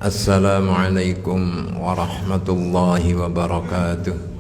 Assalamualaikum warahmatullahi wabarakatuh.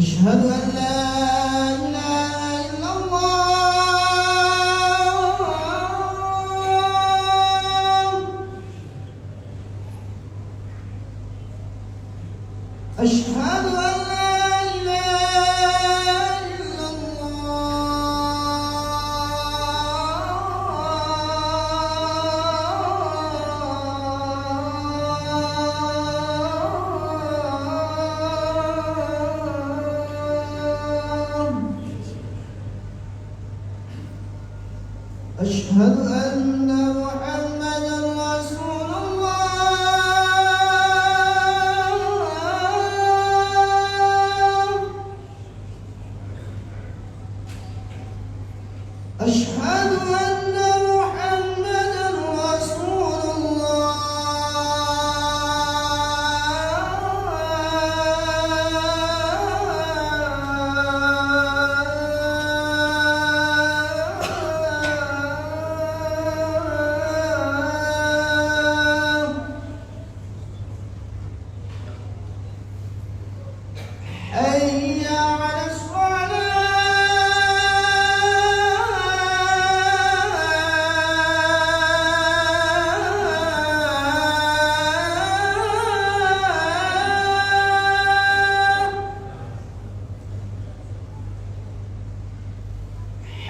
أشهد أن لا إله إلا الله أشهد أن لا إله إلا أشهد أن محمدًا رسول الله أشهد أن محمدًا رسول حي على الصلاة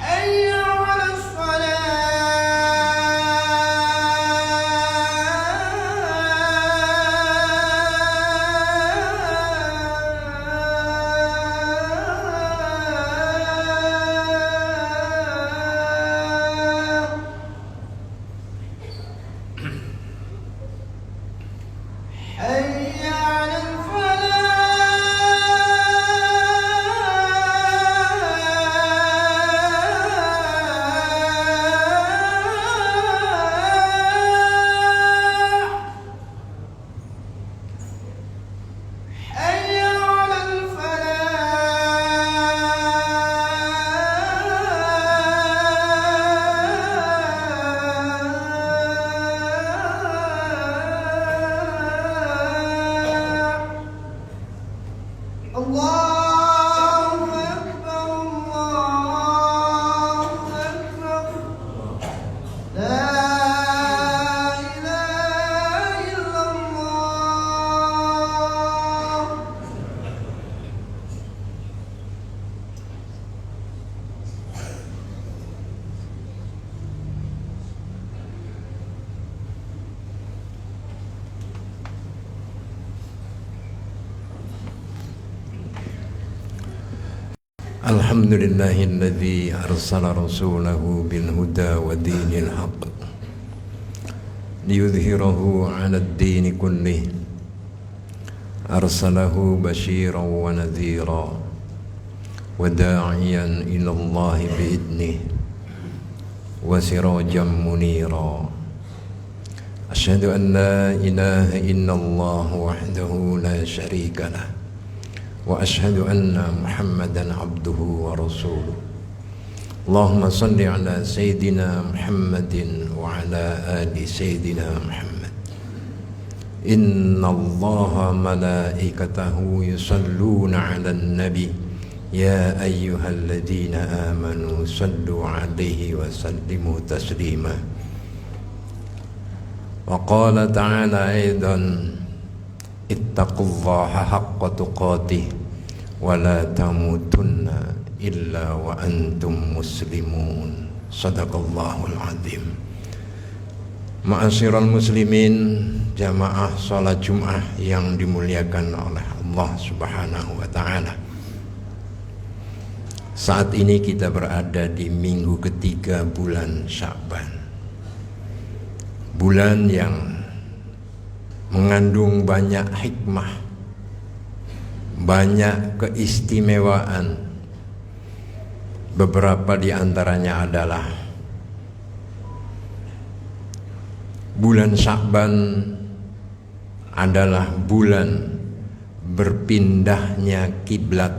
حي على الصلاة حي على الفلاح حي على الفلاح الله أكبر الله أكبر لا إله إلا الله Alhamdulillahilladzi arsala rasulahu bil huda wa dinil haqq liyudhhirahu 'ala ad-din kullih arsalahu basyiran wa nadhira wa da'iyan ila Allah bi'idnih wa sirajan munira asyhadu an la ilaha illallah wahdahu la syarika lah wa asyhadu anna Muhammadan abduhu wa rasuluh. Allahumma salli ala sayyidina Muhammadin wa ala ali sayyidina Muhammad. Inna Allaha malaikatahu yusalluna ala nabi ya ayyuhalladzina amanu sallu alaihi wa sallimu taslima. Wa qala ta'ala aidan ittaqullaha haqqa tuqatih wa la tamutunna illa wa antum muslimun. Sadaqallahul azim. Ma'asyiral muslimin, jamaah salat Jumat yang dimuliakan oleh Allah Subhanahu wa taala. Saat ini kita berada di minggu ketiga bulan Sya'ban. bulan yang mengandung banyak hikmah, banyak keistimewaan. Beberapa di antaranya adalah bulan Sya'ban adalah bulan berpindahnya kiblat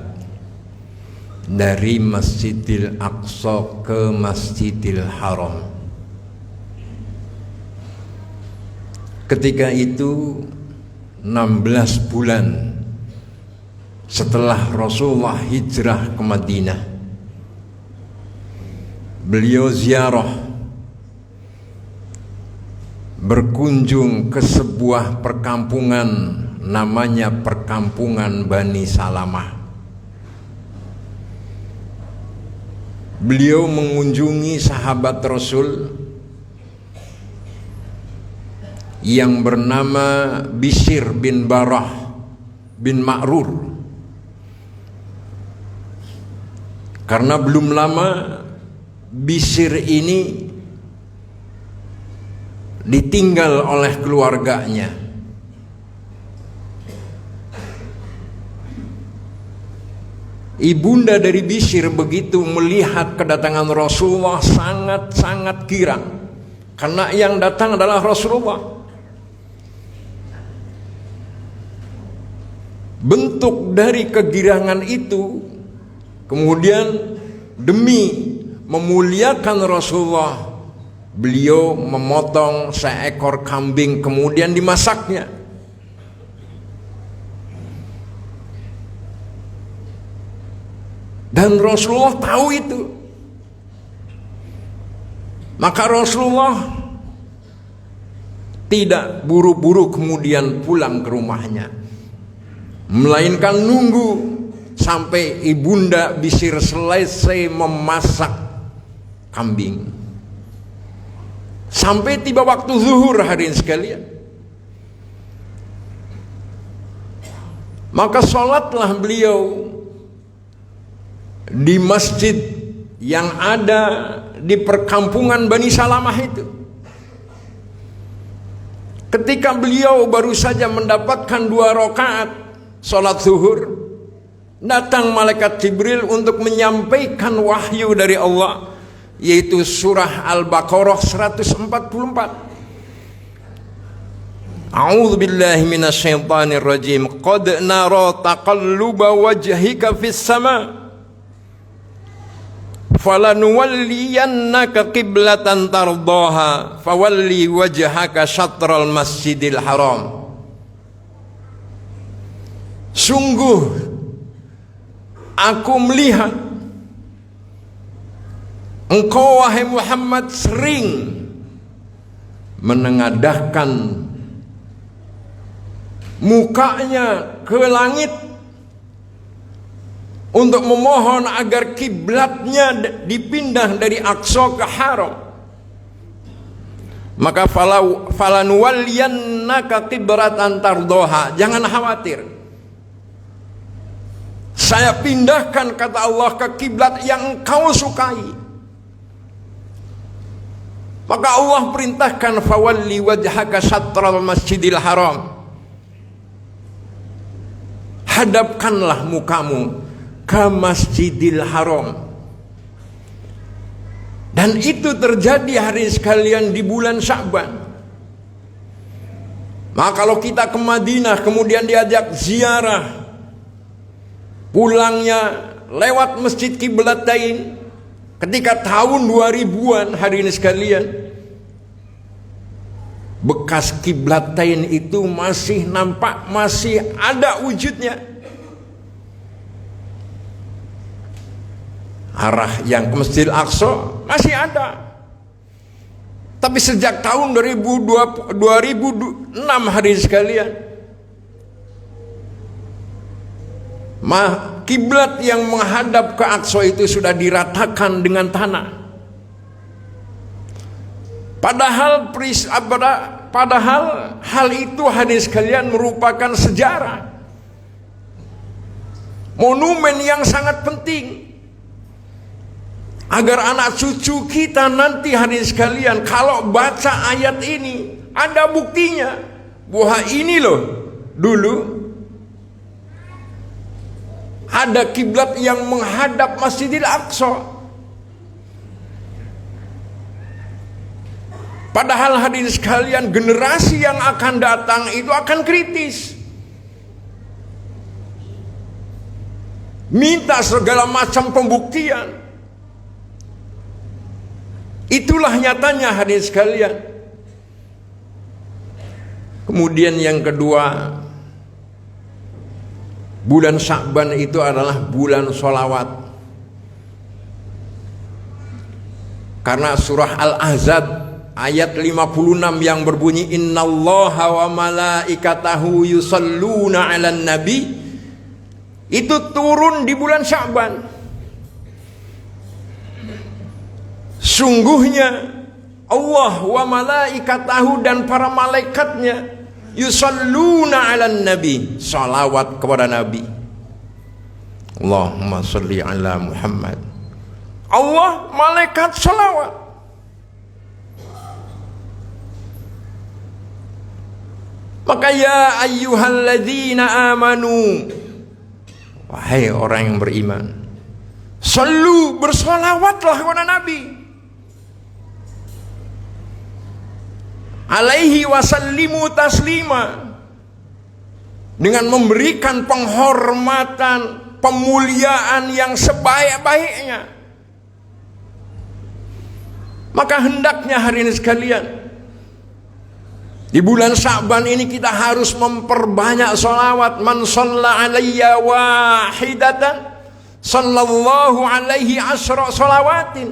dari Masjidil Aqsa ke Masjidil Haram. Ketika itu 16 bulan setelah Rasulullah hijrah ke Madinah, beliau ziarah, berkunjung ke sebuah perkampungan namanya perkampungan Bani Salamah. Beliau mengunjungi sahabat Rasul yang bernama Bishr bin Barah bin Ma'rur. Karena belum lama Bishr ini ditinggal oleh keluarganya. Ibunda dari Bishr begitu melihat kedatangan Rasulullah sangat-sangat girang, karena yang datang adalah Rasulullah. Bentuk dari kegirangan itu, kemudian demi memuliakan Rasulullah, beliau memotong seekor kambing kemudian dimasaknya. Dan Rasulullah tahu itu. Maka Rasulullah tidak buru-buru kemudian pulang ke rumahnya, melainkan nunggu sampai ibunda Bishr selesai memasak kambing. Sampai tiba waktu zuhur, hadirin sekalian. Maka sholatlah beliau di masjid yang ada di perkampungan Bani Salamah itu. Ketika beliau baru saja mendapatkan 2 rakaat sholat zuhur, datang malaikat Jibril untuk menyampaikan wahyu dari Allah, yaitu surah Al-Baqarah 144. A'udzu billahi minasyaitonir rajim. Qad nara taqalluba wajhika fis sama' falanuwalliyannaka qiblatan tardaha fawalli wajhaka syatral masjidil haram. Sungguh aku melihat engkau wahai Muhammad sering menengadahkan mukanya ke langit untuk memohon agar kiblatnya dipindah dari Aqsa ke Haram. Maka falanuwalliyannaka qiblatan tardaha, jangan khawatir, saya pindahkan, kata Allah, ke kiblat yang engkau sukai. Maka Allah perintahkan fawalli wajhaka syatral masjidil haram, hadapkanlah mukamu ke Masjidil Haram. Dan itu terjadi hari sekalian di bulan Sya'ban. Maka kalau kita ke Madinah kemudian diajak ziarah, pulangnya lewat Masjid Qiblatain ketika tahun 2000-an, hari ini sekalian, bekas Qiblatain itu masih nampak, masih ada wujudnya. Arah yang ke Masjidil Aqsa masih ada. Tapi sejak tahun 2006, hari sekalian, kiblat yang menghadap ke Aqsa itu sudah diratakan dengan tanah. Padahal hal itu, hari sekalian, merupakan sejarah, monumen yang sangat penting. Agar anak cucu kita nanti hadirin sekalian kalau baca ayat ini ada buktinya bahwa ini loh dulu ada kiblat yang menghadap Masjidil Aqsa. Padahal hadirin sekalian, generasi yang akan datang itu akan kritis. Minta segala macam pembuktian. Itulah nyatanya hadirin sekalian. Kemudian yang kedua, bulan Sya'ban itu adalah bulan sholawat. Karena surah Al-Ahzab ayat 56 yang berbunyi innallaha wa malaikatahu yusalluna 'alan nabi itu turun di bulan Sya'ban. Sungguhnya Allah wa malaikatahu dan para malaikatnya yusalluna 'alan nabi, salawat kepada nabi. Allahumma shalli ala Muhammad. Allah malaikat salawat. Maka ya ayyuhalladzina amanu, wahai orang yang beriman, sallu, bersolawatlah kepada Nabi, alaihi wasallimu taslima, dengan memberikan penghormatan, pemuliaan yang sebaik-baiknya. Maka hendaknya hari ini sekalian, di bulan Sya'ban ini kita harus memperbanyak sholawat. Man shalla alayya wahidatan sallallahu alaihi asra sholawatin.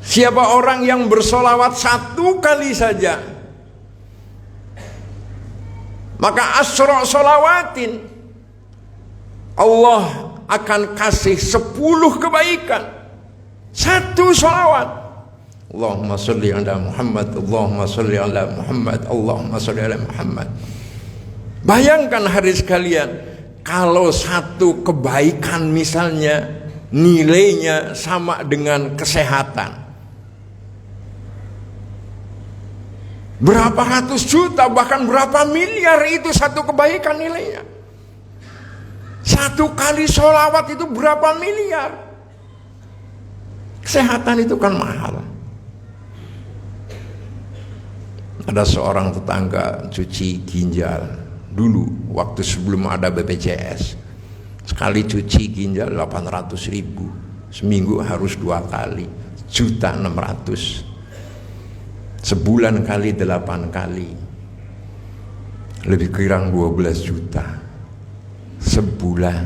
Siapa orang yang bersolawat satu kali saja, maka asra sholawatin, Allah akan kasih 10 kebaikan. Satu sholawat. Allahumma sholli ala Muhammad, Allahumma sholli ala Muhammad, Allahumma sholli ala Muhammad. Bayangkan hari sekalian, kalau satu kebaikan misalnya nilainya sama dengan kesehatan, berapa ratus juta bahkan berapa miliar itu satu kebaikan nilainya. Satu kali sholawat itu berapa miliar. Kesehatan itu kan mahal. Ada seorang tetangga cuci ginjal dulu waktu sebelum ada BPJS. Sekali cuci ginjal 800.000, seminggu harus 2 kali, 1.600.000. Sebulan kali 8 kali, lebih kurang 12 juta sebulan.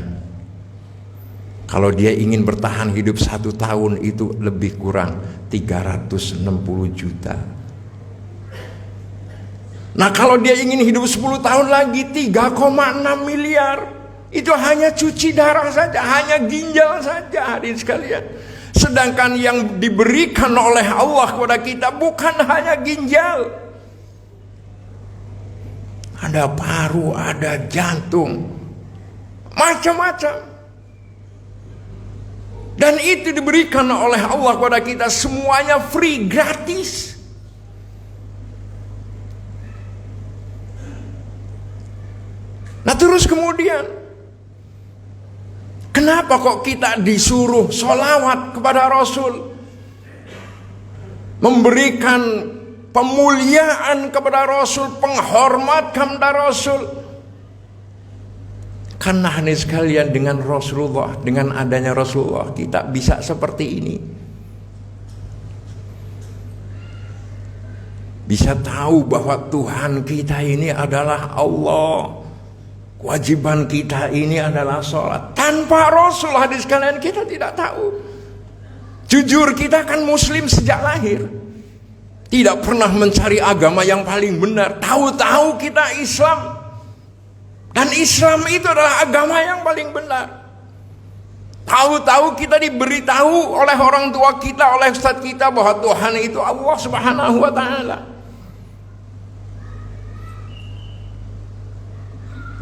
Kalau dia ingin bertahan hidup 1 tahun itu lebih kurang 360 juta. Nah kalau dia ingin hidup 10 tahun lagi 3,6 miliar. Itu hanya cuci darah saja, hanya ginjal saja hadirin sekalian. Sedangkan yang diberikan oleh Allah kepada kita bukan hanya ginjal. Ada paru, ada jantung, macam-macam. Dan itu diberikan oleh Allah kepada kita semuanya free, gratis. Nah terus kemudian, kenapa kok kita disuruh sholawat kepada Rasul, memberikan pemuliaan kepada Rasul, penghormatan kepada Rasul? Karena hanya sekalian dengan Rasulullah, dengan adanya Rasulullah kita bisa seperti ini. Bisa tahu bahwa Tuhan kita ini adalah Allah. Kewajiban kita ini adalah sholat. Tanpa Rasul hadis sekalian kita tidak tahu. Jujur kita kan muslim sejak lahir, tidak pernah mencari agama yang paling benar. Tahu-tahu kita Islam. Dan Islam itu adalah agama yang paling benar. Tahu-tahu kita diberitahu oleh orang tua kita, oleh ustaz kita bahwa Tuhan itu Allah Subhanahu wa taala.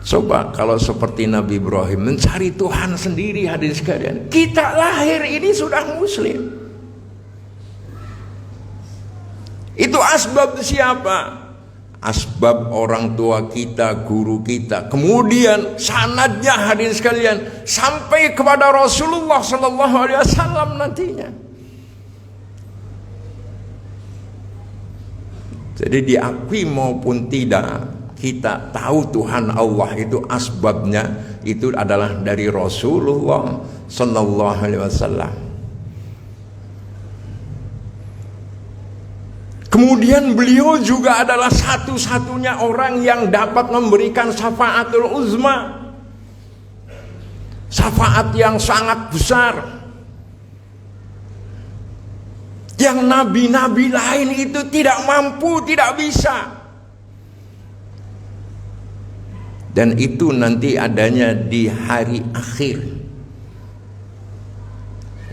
Coba kalau seperti Nabi Ibrahim mencari Tuhan sendiri, hadirin sekalian. Kita lahir ini sudah muslim. Itu asbab siapa? Asbab orang tua kita, guru kita. Kemudian sanadnya, hadirin sekalian, sampai kepada Rasulullah sallallahu alaihi wasallam nantinya. Jadi diakui maupun tidak, kita tahu Tuhan Allah itu asbabnya itu adalah dari Rasulullah sallallahu alaihi wasallam. Kemudian beliau juga adalah satu-satunya orang yang dapat memberikan syafaatul uzma, syafaat yang sangat besar, yang nabi-nabi lain itu tidak mampu, tidak bisa. Dan itu nanti adanya di hari akhir,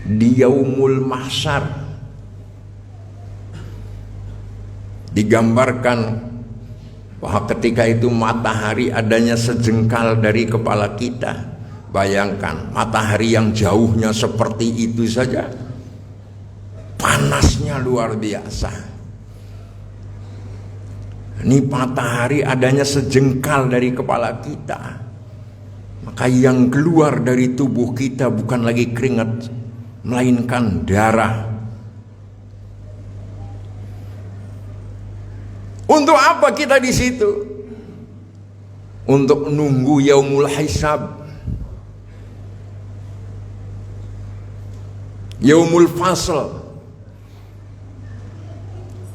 di yaumul mahsyar. Digambarkan bahwa ketika itu matahari adanya sejengkal dari kepala kita. Bayangkan matahari yang jauhnya seperti itu saja, panasnya luar biasa. Ini matahari adanya sejengkal dari kepala kita, maka yang keluar dari tubuh kita bukan lagi keringat, melainkan darah. Untuk apa kita di situ? Untuk nunggu yaumul hisab, yaumul fasl,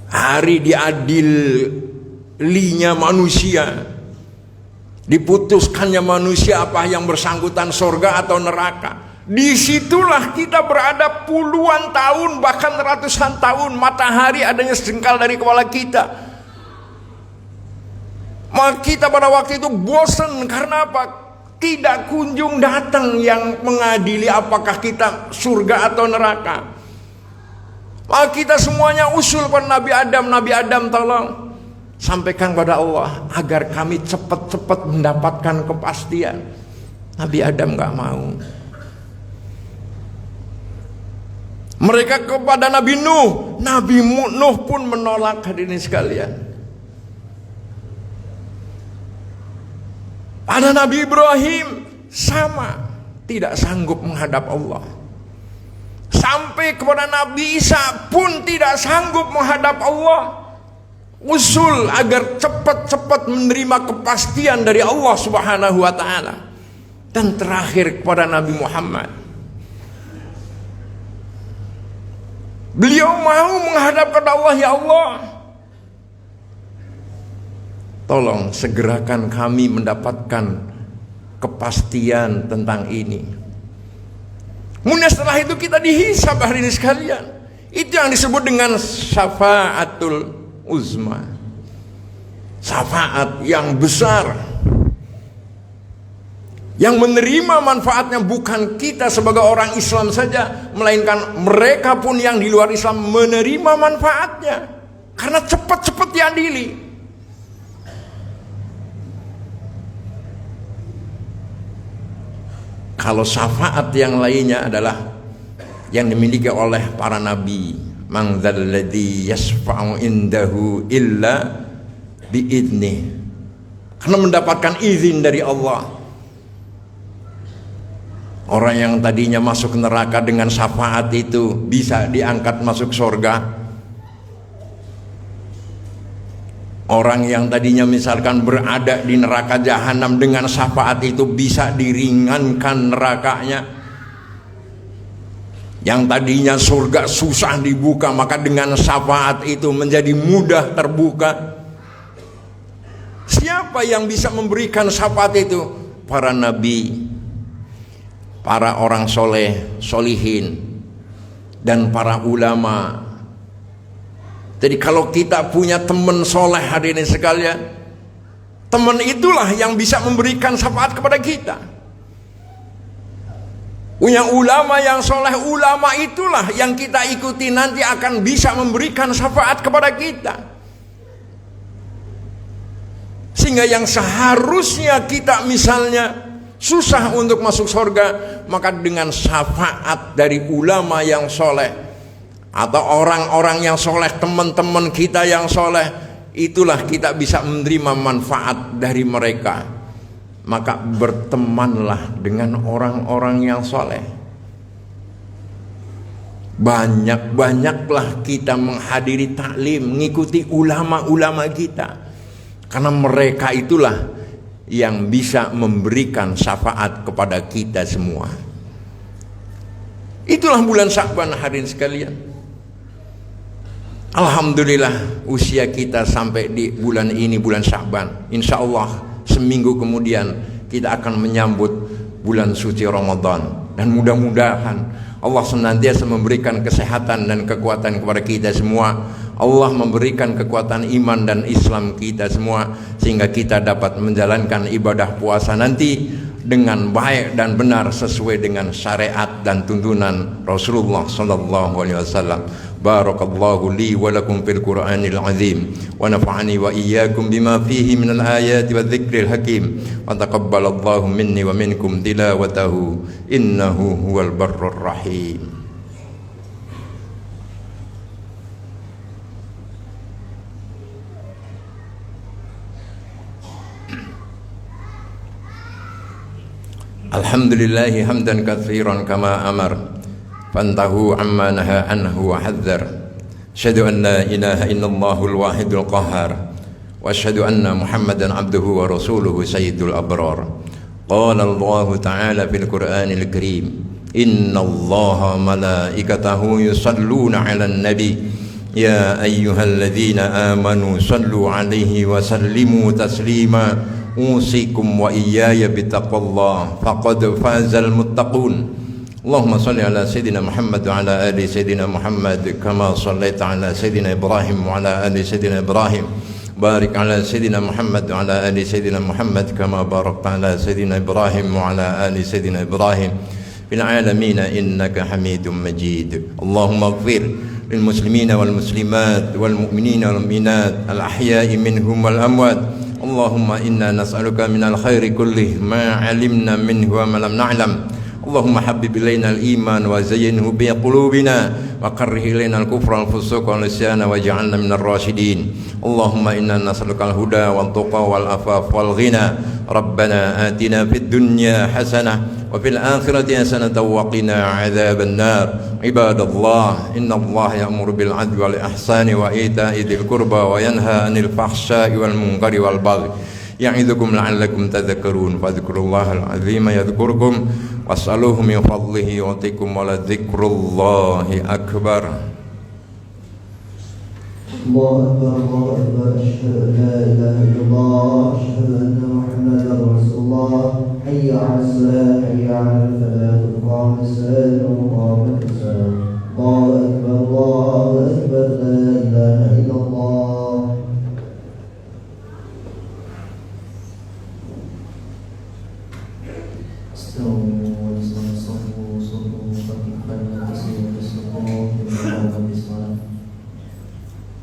hari diadilinya manusia, diputuskannya manusia apa yang bersangkutan surga atau neraka. Disitulah kita berada puluhan tahun, bahkan ratusan tahun, matahari adanya sejengkal dari kepala kita. Maka kita pada waktu itu bosan, karena apa? Tidak kunjung datang yang mengadili apakah kita surga atau neraka. Maka kita semuanya usul pada Nabi Adam, tolong sampaikan kepada Allah agar kami cepat-cepat mendapatkan kepastian. Nabi Adam gak mau. Mereka kepada Nabi Nuh pun menolak, hadirin sekalian. Ada Nabi Ibrahim sama, tidak sanggup menghadap Allah. Sampai kepada Nabi Isa pun tidak sanggup menghadap Allah. Usul agar cepat-cepat menerima kepastian dari Allah Subhanahu wa taala. Dan terakhir kepada Nabi Muhammad. Beliau mau menghadap kepada Allah, ya Allah, tolong segerakan kami mendapatkan kepastian tentang ini. Kemudian setelah itu kita dihisab, hadirin sekalian. Itu yang disebut dengan syafaatul uzma, syafaat yang besar, yang menerima manfaatnya bukan kita sebagai orang Islam saja, melainkan mereka pun yang di luar Islam menerima manfaatnya, karena cepat-cepat diadili. Kalau syafaat yang lainnya adalah yang dimiliki oleh para nabi. Man dzalladzi yashfa'u indahu illa biidnih. Karena mendapatkan izin dari Allah. Orang yang tadinya masuk neraka dengan syafaat itu bisa diangkat masuk surga. Orang yang tadinya misalkan berada di neraka jahanam dengan syafaat itu bisa diringankan nerakanya. Yang tadinya surga susah dibuka, maka dengan syafaat itu menjadi mudah terbuka. Siapa yang bisa memberikan syafaat itu? Para nabi, para orang soleh, solihin, dan para ulama. Jadi kalau kita punya teman soleh, hadirin sekalian, teman itulah yang bisa memberikan syafaat kepada kita. Punya ulama yang soleh, ulama itulah yang kita ikuti nanti akan bisa memberikan syafaat kepada kita. Sehingga yang seharusnya kita misalnya susah untuk masuk surga, maka dengan syafaat dari ulama yang soleh atau orang-orang yang soleh, teman-teman kita yang soleh, itulah kita bisa menerima manfaat dari mereka. Maka bertemanlah dengan orang-orang yang soleh. Banyak-banyaklah kita menghadiri taklim, mengikuti ulama-ulama kita, karena mereka itulah yang bisa memberikan syafaat kepada kita semua. Itulah bulan Sya'ban hadirin sekalian. Alhamdulillah usia kita sampai di bulan ini, bulan Sya'ban. Insya Allah seminggu kemudian kita akan menyambut bulan suci Ramadan. Dan mudah-mudahan Allah senantiasa memberikan kesehatan dan kekuatan kepada kita semua. Allah memberikan kekuatan iman dan Islam kita semua, sehingga kita dapat menjalankan ibadah puasa nanti dengan baik dan benar sesuai dengan syariat dan tuntunan Rasulullah sallallahu alaihi wasallam. Barakallahu li wa lakum fil Qur'anil azim wa nafa'ani wa iyyakum bima fihi minal ayati wadh-dhikril hakim wa taqabbalallahu minni wa minkum tilawatahu innahu huwal barrur rahim. Alhamdulillahi hamdan katsiran kama amar fantahu amma naha anhu wa hadzar. Asyhadu an la ilaha illallahul wahidul qahhar wa asyhadu anna Muhammadan abduhu wa rasuluhu sayyidul abrar. Qala Allah ta'ala fil Qur'anil Karim, innallaha malaikatahu yusalluna 'alan nabi ya ayyuhalladzina amanu sallu 'alaihi wa sallimu taslima. Usikum wa iyaya bittaqwallah faqad fazal muttaqun. Allahumma salli ala sayyidina Muhammad wa ala ali sayyidina Muhammad kama sallaita ala sayyidina Ibrahim wa ala ali sayyidina Ibrahim. Barik ala sayyidina Muhammad wa ala ali sayyidina Muhammad kama barakta ala sayyidina Ibrahim wa ala ali sayyidina Ibrahim fil alamin innaka Hamidum Majid. Allahumma ighfir lil muslimina wal muslimat wal mu'minina wal mu'minat al ahya'i minhum wal amwat. Allahumma inna nas'aluka minal khairi kullih ma 'alimna minhu wa ma lam na'lam. Allahumma habbib ilaina al-iman wa zayyinhu bi qulubina wa karrih ilaina al-kufra wal fusuq wal isyana waj'alna minar rasyidin. Allahumma inna nas'aluka al-huda wal tuqa wal afaf wal ghina. Rabbana atina fid dunya hasanah wa fil akhirati hasanatan wa qina 'adzaban nar. Ibadallah, innallaha ya'muru bil 'adli wal ihsani wa ita'i dzil qurba wa yanha 'anil fahsya'i wal munkari wal baghi. Ya'idukum la'allakum tadhakkarun. Fadhkurullahal 'azima yadhkurkum was'aluhu min fadlihi yu'tikum wa la dzikrullahi akbar. الله أكبر الله أكبر أشهد أن لا إله إلا الله أشهد أن محمدا رسول الله حي على الصلاة حي على الفلاح قام الصلاة وقامت الصلاة الله أكبر الله أكبر لا إله إلا الله. استووا صفوا صفوا خفيفا